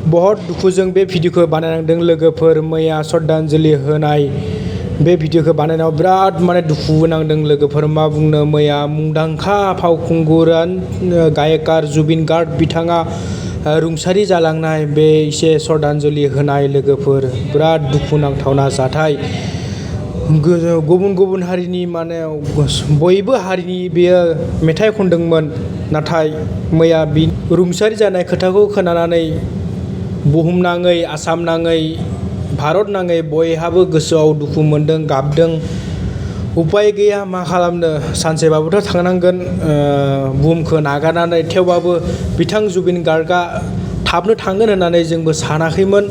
बहुत दुखुजों बे भिडिअखौ बानायनांदों लोगोफोर। मैया श्रद्धांजलि होनाय बे भिडिअखौ बानायनायाव बिराद दुखु नांदों लोगोफोर। मा बुंनो, मैया मुंदांखा फावखुंगुर गायकार जुबिन गार्ग बिथाङा रुंसारि जालांनाय बे एसे श्रद्धांजलि होनाय लोगोफोर। बिराद दुखुनांथावना जाथाय। गुबुन गुबुन हारिनि बयबो हारिनि बेयो मेथाइ खनदोंमोन, नाथाय मैया बि रुंसारि जानाय खोथाखौ खोनानानै बुहुमनाङै, आसाम नाङै, भारत नाङै बयहाबो गोसोआव दुखु मोनदों, गाबदों। उपाय गैया, मा खालामनो, सानसेबाबोथ' थांनांगोन बुहुमखौ नागारनानै। थेवबाबो बिथां जुबिन गार्गआ थाबनो थांगोन होननानै जोंबो सानाखैमोन।